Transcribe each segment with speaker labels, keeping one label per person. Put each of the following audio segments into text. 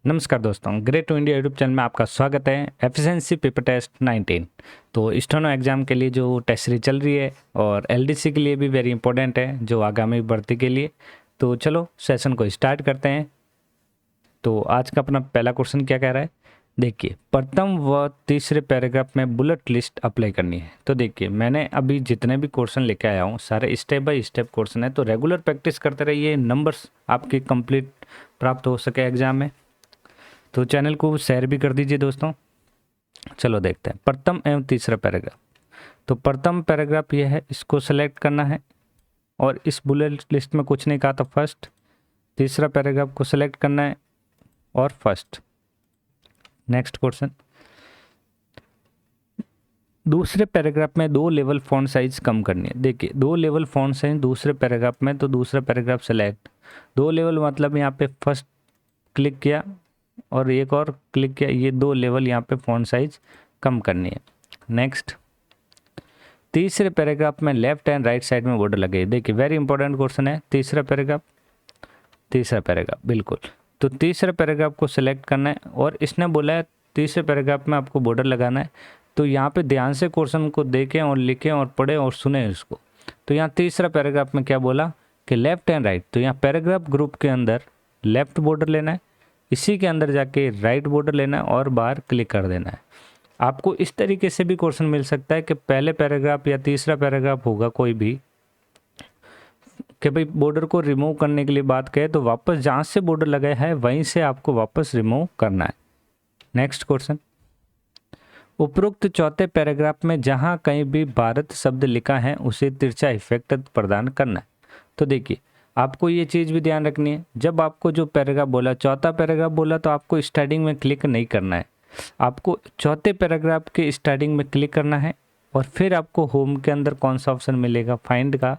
Speaker 1: नमस्कार दोस्तों, great to India YouTube channel में आपका स्वागत है। एफिशिएंसी पेपर टेस्ट 19 तो स्टेनो एग्ज़ाम के लिए जो टेस्ट सीरीज चल रही है और एलडीसी के लिए भी वेरी इंपॉर्टेंट है जो आगामी भर्ती के लिए। तो चलो सेशन को स्टार्ट करते हैं। तो आज का अपना पहला क्वेश्चन क्या कह रहा है, देखिए प्रथम व तीसरे पैराग्राफ में बुलेट लिस्ट अप्लाई करनी है। तो देखिए मैंने अभी जितने भी क्वेश्चन लेके आया हूँ सारे स्टेप बाय स्टेप क्वेश्चन है, तो रेगुलर प्रैक्टिस करते रहिए, नंबर्स आपके कंप्लीट प्राप्त हो सके एग्जाम में। तो चैनल को शेयर भी कर दीजिए दोस्तों। चलो देखते हैं प्रथम एवं तीसरा पैराग्राफ। तो प्रथम पैराग्राफ ये है, इसको सेलेक्ट करना है और इस बुलेट लिस्ट में कुछ नहीं कहा तो फर्स्ट। तीसरा पैराग्राफ को सेलेक्ट करना है और फर्स्ट। नेक्स्ट क्वेश्चन, दूसरे पैराग्राफ में 2 लेवल फॉन्ट साइज कम करनी है। देखिए 2 लेवल फॉन्ट साइज दूसरे पैराग्राफ में, तो दूसरा पैराग्राफ सेलेक्ट। 2 लेवल मतलब यहाँ पे फर्स्ट क्लिक किया और एक और क्लिक किया, ये 2 लेवल यहाँ पे फॉन्ट साइज कम करनी है। नेक्स्ट, तीसरे पैराग्राफ में लेफ्ट एंड राइट साइड में बॉर्डर लगे। देखिए वेरी इंपॉर्टेंट क्वेश्चन है। तीसरा पैराग्राफ बिल्कुल। तो तीसरे पैराग्राफ को सिलेक्ट करना है और इसने बोला है तीसरे पैराग्राफ में आपको बॉर्डर लगाना है। तो यहाँ पे ध्यान से क्वेश्चन को देखें और लिखें और पढ़ें और सुने उसको। तो यहाँ तीसरा पैराग्राफ में क्या बोला कि लेफ्ट एंड राइट, तो यहाँ पैराग्राफ ग्रुप के अंदर लेफ्ट बॉर्डर लेना है, इसी के अंदर जाके राइट बॉर्डर लेना है और बाहर क्लिक कर देना है। आपको इस तरीके से भी क्वेश्चन मिल सकता है कि पहले पैराग्राफ या तीसरा पैराग्राफ होगा कोई भी कि भाई बॉर्डर को रिमूव करने के लिए बात करें तो वापस जहाँ से बॉर्डर लगाया है वहीं से आपको वापस रिमूव करना है। नेक्स्ट क्वेश्चन, उपरोक्त चौथे पैराग्राफ में जहाँ कहीं भी भारत शब्द लिखा है उसे तिरछा इफेक्ट प्रदान करना है। तो देखिए आपको ये चीज़ भी ध्यान रखनी है, जब आपको जो पैराग्राफ बोला, चौथा पैराग्राफ बोला, तो आपको स्टार्टिंग में क्लिक नहीं करना है। आपको चौथे पैराग्राफ के स्टार्टिंग में क्लिक करना है और फिर आपको होम के अंदर कौन सा ऑप्शन मिलेगा, फाइंड का,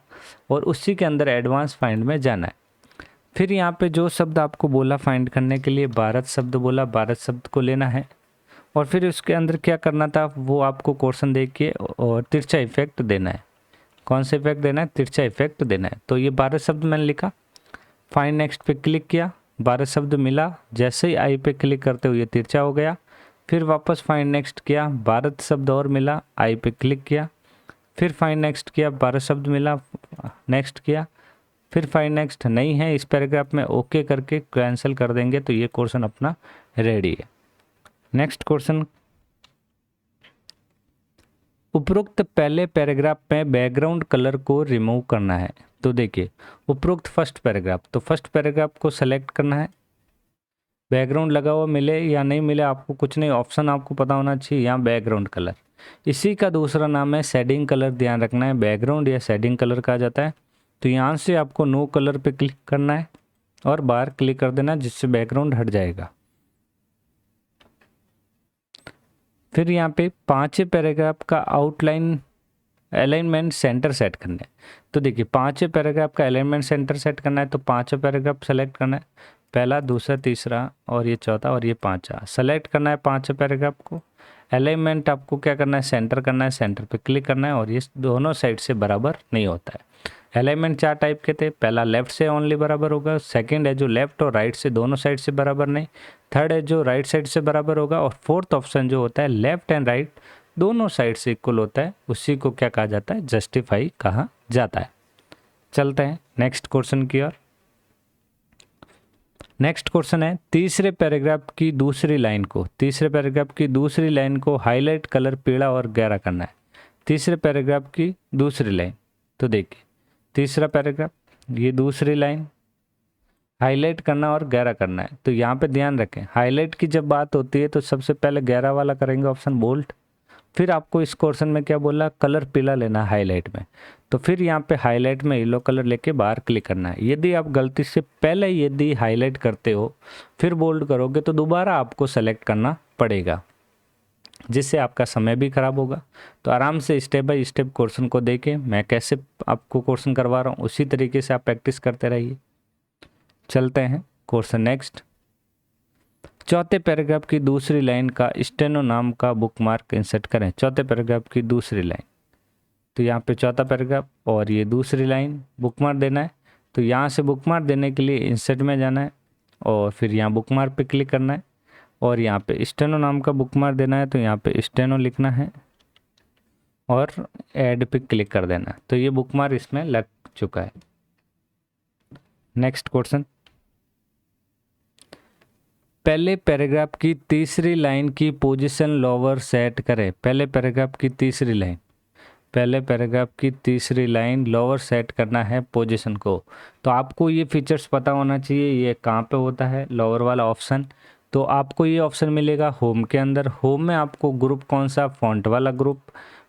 Speaker 1: और उसी के अंदर एडवांस फाइंड में जाना है। फिर यहाँ पे जो शब्द आपको बोला फाइंड करने के लिए, भारत शब्द बोला, भारत शब्द को लेना है और फिर उसके अंदर क्या करना था वो आपको क्वेश्चन देखिए और तिरछा इफेक्ट देना है। कौन सा इफेक्ट देना है? तिरछा इफेक्ट देना है। तो ये भारत शब्द मैंने लिखा, फाइंड नेक्स्ट पे क्लिक किया, भारत शब्द मिला, जैसे ही आई पे क्लिक करते हुए तिरछा हो गया। फिर वापस फाइंड नेक्स्ट किया, भारत शब्द और मिला, आई पे क्लिक किया, फिर फाइंड नेक्स्ट किया, भारत शब्द मिला, नेक्स्ट किया, फिर फाइंड नेक्स्ट नहीं है इस पैराग्राफ में, ओके करके कैंसिल कर देंगे तो ये क्वेश्चन अपना रेडी है। नेक्स्ट क्वेश्चन, उपरोक्त पहले पैराग्राफ में बैकग्राउंड कलर को रिमूव करना है। तो देखिए उपरोक्त फर्स्ट पैराग्राफ, तो फर्स्ट पैराग्राफ को सेलेक्ट करना है, बैकग्राउंड लगा हुआ मिले या नहीं मिले आपको कुछ नहीं, ऑप्शन आपको पता होना चाहिए। यहाँ बैकग्राउंड कलर, इसी का दूसरा नाम है शेडिंग कलर, ध्यान रखना है, बैकग्राउंड या शेडिंग कलर कहा जाता है। तो यहाँ से आपको नो कलर पे क्लिक करना है और बाहर क्लिक कर देना जिससे बैकग्राउंड हट जाएगा। फिर यहाँ पे 5वें पैराग्राफ का आउटलाइन अलाइनमेंट सेंटर सेट करना है। तो देखिए 5वें पैराग्राफ का अलाइनमेंट सेंटर सेट करना है, तो 5वां पैराग्राफ सेलेक्ट करना है, पहला, दूसरा, तीसरा और ये चौथा और ये 5वां सेलेक्ट करना है 5वें पैराग्राफ को। अलाइनमेंट आपको क्या करना है? सेंटर करना है, सेंटर पे क्लिक करना है और ये दोनों साइड से बराबर नहीं होता है। अलाइनमेंट 4 टाइप के थे, पहला लेफ्ट से ओनली बराबर होगा, सेकंड है जो लेफ्ट और राइट से दोनों साइड से बराबर नहीं, थर्ड है जो राइट साइड से बराबर होगा, और फोर्थ ऑप्शन जो होता है लेफ्ट एंड राइट दोनों साइड से इक्वल होता है, उसी को क्या कहा जाता है? जस्टिफाई कहा जाता है। चलते हैं नेक्स्ट क्वेश्चन की ओर। नेक्स्ट क्वेश्चन है, तीसरे पैराग्राफ की दूसरी लाइन को हाईलाइट कलर पीला और गहरा करना है। तीसरे पैराग्राफ की दूसरी लाइन, तो देखिए तीसरा पैराग्राफ, ये दूसरी लाइन हाईलाइट करना और गहरा करना है। तो यहाँ पे ध्यान रखें, हाईलाइट की जब बात होती है तो सबसे पहले गहरा वाला करेंगे ऑप्शन बोल्ड। फिर आपको इस क्वेश्चन में क्या बोला? कलर पीला लेना है हाईलाइट में, तो फिर यहाँ पे हाईलाइट में येलो कलर लेके बाहर क्लिक करना है। यदि आप गलती से पहले यदि हाईलाइट करते हो फिर बोल्ड करोगे तो दोबारा आपको सेलेक्ट करना पड़ेगा, जिससे आपका समय भी खराब होगा। तो आराम से स्टेप बाय स्टेप क्वेश्चन को देखें, मैं कैसे आपको क्वेश्चन करवा रहा हूँ उसी तरीके से आप प्रैक्टिस करते रहिए। चलते हैं क्वेश्चन नेक्स्ट, चौथे पैराग्राफ की दूसरी लाइन का स्टेनो नाम का बुकमार्क इंसर्ट करें। चौथे पैराग्राफ की दूसरी लाइन, तो यहाँ पे चौथा पैराग्राफ और ये दूसरी लाइन बुकमार्क देना है। तो यहाँ से बुकमार्क देने के लिए इंसर्ट में जाना है और फिर यहाँ बुकमार्क पे क्लिक करना है और यहाँ पे स्टेनो नाम का बुकमार्क देना है, तो यहाँ पे स्टेनो लिखना है और ऐड पे क्लिक कर देना है। तो ये बुकमार्क इसमें लग चुका है। नेक्स्ट क्वेश्चन, पहले पैराग्राफ की तीसरी लाइन की पोजीशन लोअर सेट करें। पहले पैराग्राफ की तीसरी लाइन, पहले पैराग्राफ की तीसरी लाइन लोअर सेट करना है पोजीशन को। तो आपको ये फीचर्स पता होना चाहिए, ये कहाँ पे होता है लोअर वाला ऑप्शन। तो आपको ये ऑप्शन मिलेगा होम के अंदर। होम में आपको ग्रुप कौन सा, फॉन्ट वाला ग्रुप।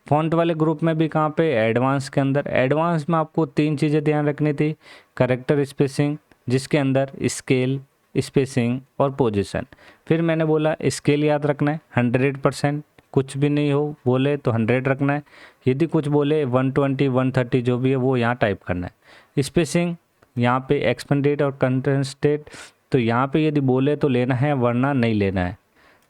Speaker 1: फॉन्ट वाले ग्रुप में भी कहाँ पे, एडवांस के अंदर। एडवांस में आपको 3 चीज़ें ध्यान रखनी थी, करेक्टर स्पेसिंग, जिसके अंदर स्केल, स्पेसिंग और पोजीशन। फिर मैंने बोला स्केल याद रखना है 100%, कुछ भी नहीं हो बोले तो 100 रखना है। यदि कुछ बोले 120 130 जो भी है वो यहाँ टाइप करना है। स्पेसिंग यहाँ पे एक्सपेंडेड और कंटेंटेड, तो यहाँ पे यदि बोले तो लेना है वरना नहीं लेना है।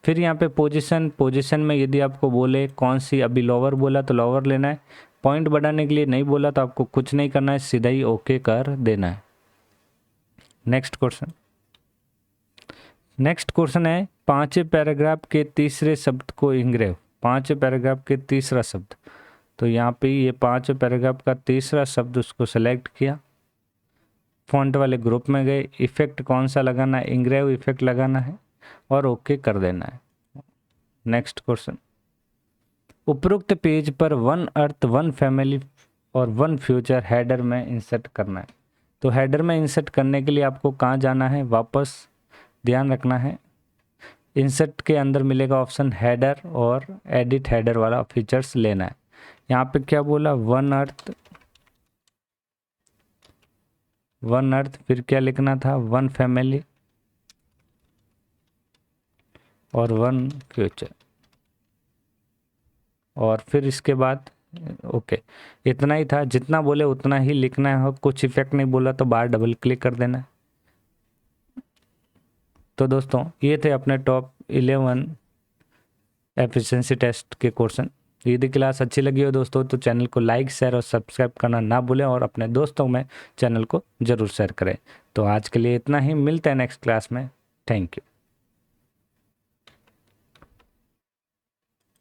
Speaker 1: फिर यहाँ पे पोजीशन, पोजीशन में यदि आपको बोले कौन सी, अभी लोअर बोला तो लोअर लेना है। पॉइंट बढ़ाने के लिए नहीं बोला तो आपको कुछ नहीं करना है, सीधा ही ओके कर देना है। नेक्स्ट क्वेश्चन, नेक्स्ट क्वेश्चन है 5वें पैराग्राफ के तीसरे शब्द को इंग्रेव। 5वें पैराग्राफ के तीसरा शब्द, तो यहाँ पे ये 5वें पैराग्राफ का तीसरा शब्द उसको सेलेक्ट किया, फॉन्ट वाले ग्रुप में गए, इफेक्ट कौन सा लगाना है, इंग्रेव इफेक्ट लगाना है और ओके कर देना है। नेक्स्ट क्वेश्चन, उपरोक्त पेज पर 1 अर्थ 1 फैमिली और 1 फ्यूचर हेडर में इंसर्ट करना है। तो हेडर में इंसर्ट करने के लिए आपको कहाँ जाना है, वापस ध्यान रखना है, इंसर्ट के अंदर मिलेगा ऑप्शन हेडर और एडिट हेडर वाला फीचर्स लेना है। यहाँ पे क्या बोला, 1 अर्थ, 1 अर्थ, फिर क्या लिखना था, 1 फैमिली और 1 फ्यूचर, और फिर इसके बाद ओके, इतना ही था, जितना बोले उतना ही लिखना है। कुछ इफेक्ट नहीं बोला तो बाहर डबल क्लिक कर देना है। तो दोस्तों ये थे अपने टॉप 11 एफिशिएंसी टेस्ट के क्वेश्चन। यदि क्लास अच्छी लगी हो दोस्तों तो चैनल को लाइक, शेयर और सब्सक्राइब करना ना भूलें और अपने दोस्तों में चैनल को ज़रूर शेयर करें। तो आज के लिए इतना ही, मिलते हैं नेक्स्ट क्लास में। Thank you.